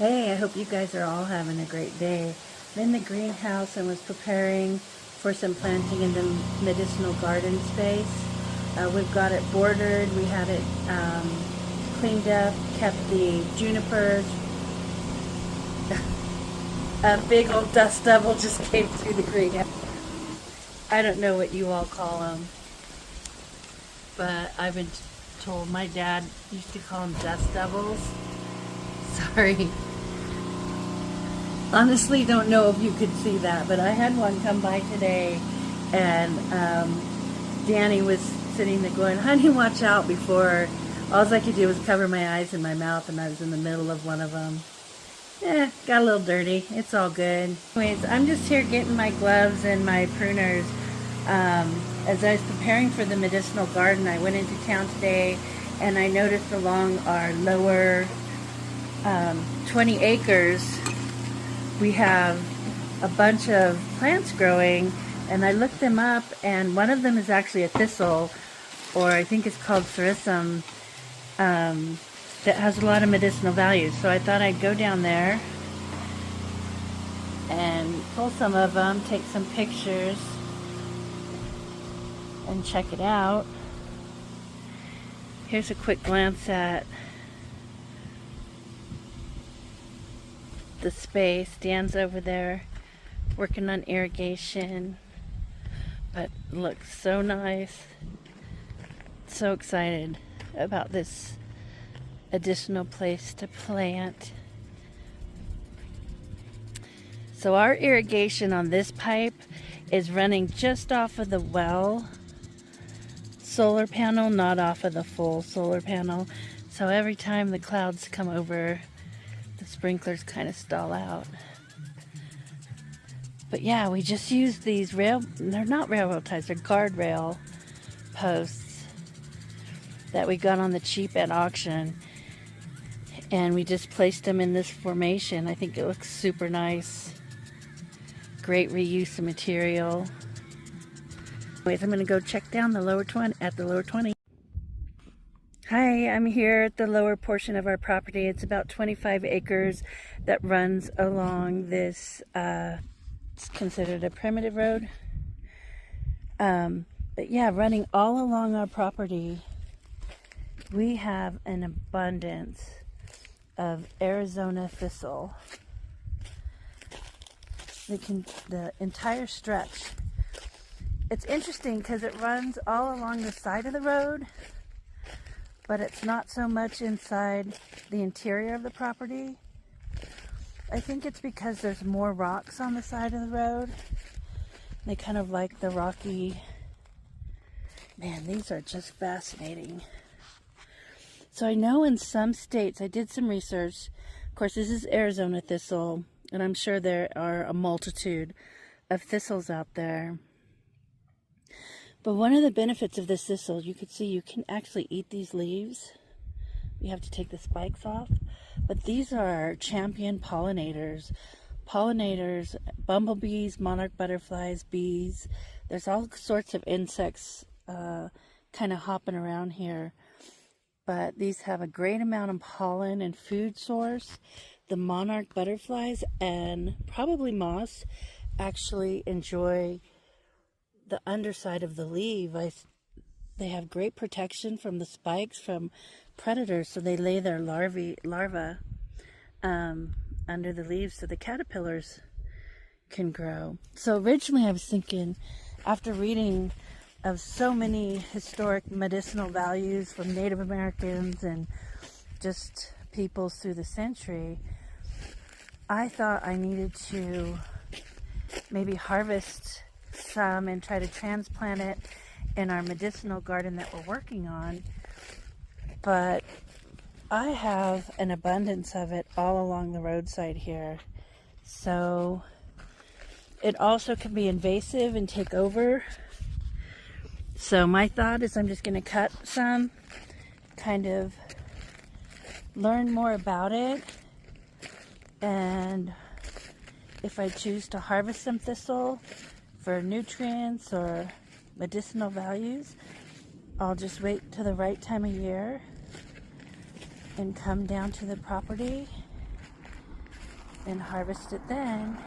Hey, I hope you guys are all having a great day. I'm in the greenhouse and was preparing for some planting in the medicinal garden space. We've got it bordered, we had it cleaned up, kept the junipers. A big old dust devil just came through the greenhouse. I don't know what you all call them, but I've been told my dad used to call them dust devils. Sorry. Honestly, don't know if you could see that, but I had one come by today, and Danny was sitting there going, "Honey, watch out!" Before all I could do was cover my eyes and my mouth, and I was in the middle of one of them. Got a little dirty. It's all good. Anyways, I'm just here getting my gloves and my pruners. As I was preparing for the medicinal garden, I went into town today, and I noticed along our lower 20 acres, we have a bunch of plants growing, and I looked them up, and one of them is actually a thistle, or I think it's called Cirsium, that has a lot of medicinal value. So I thought I'd go down there and pull some of them, take some pictures, and check it out. Here's a quick glance at the space. Dan's over there working on irrigation, but looks so nice. So excited about this additional place to plant. So our irrigation on this pipe is running just off of the well solar panel, not off of the full solar panel. So every time the clouds come over, the sprinklers kind of stall out. But yeah, we just use these they're not railroad ties, they're guardrail posts that we got on the cheap at auction. And we just placed them in this formation. I think it looks super nice. Great reuse of material. Anyways, I'm gonna go check down the lower 20. Hi, I'm here at the lower portion of our property. It's about 25 acres that runs along this, it's considered a primitive road. But yeah, running all along our property, we have an abundance of Arizona thistle. The entire stretch. It's interesting because it runs all along the side of the road, but it's not so much inside the interior of the property. I think it's because there's more rocks on the side of the road. They kind of like the rocky. Man, these are just fascinating. So I know in some states, I did some research. Of course, this is Arizona thistle, and I'm sure there are a multitude of thistles out there. But one of the benefits of this thistle, you could see you can actually eat these leaves. You have to take the spikes off. But these are champion pollinators. Pollinators, bumblebees, monarch butterflies, bees. There's all sorts of insects kind of hopping around here. But these have a great amount of pollen and food source. The monarch butterflies and probably moths actually enjoy the underside of the leaf. They have great protection from the spikes from predators, so they lay their larvae under the leaves so the caterpillars can grow. So originally I was thinking, after reading of so many historic medicinal values from Native Americans and just peoples through the century, I thought I needed to maybe harvest some and try to transplant it in our medicinal garden that we're working on. But I have an abundance of it all along the roadside here. So it also can be invasive and take over. So my thought is I'm just going to cut some, kind of learn more about it, and if I choose to harvest some thistle for nutrients or medicinal values, I'll just wait till the right time of year and come down to the property and harvest it then.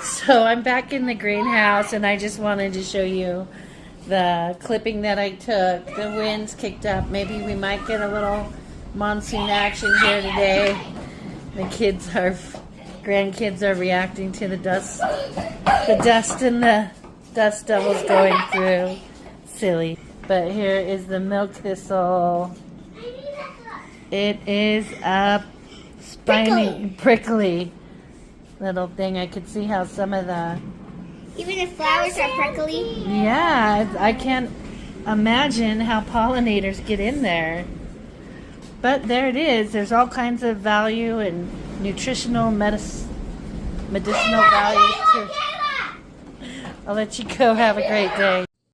So I'm back in the greenhouse, and I just wanted to show you the clipping that I took. The wind's kicked up. Maybe we might get a little monsoon action here today. The grandkids are reacting to the dust and the dust devils going through. Silly. But here is the milk thistle. It is a spiny, prickly little thing. I could see how some of the... Even the flowers are prickly? Yeah, I can't imagine how pollinators get in there. But there it is. There's all kinds of value and nutritional, medicinal value. I'll let you go. Have a great day.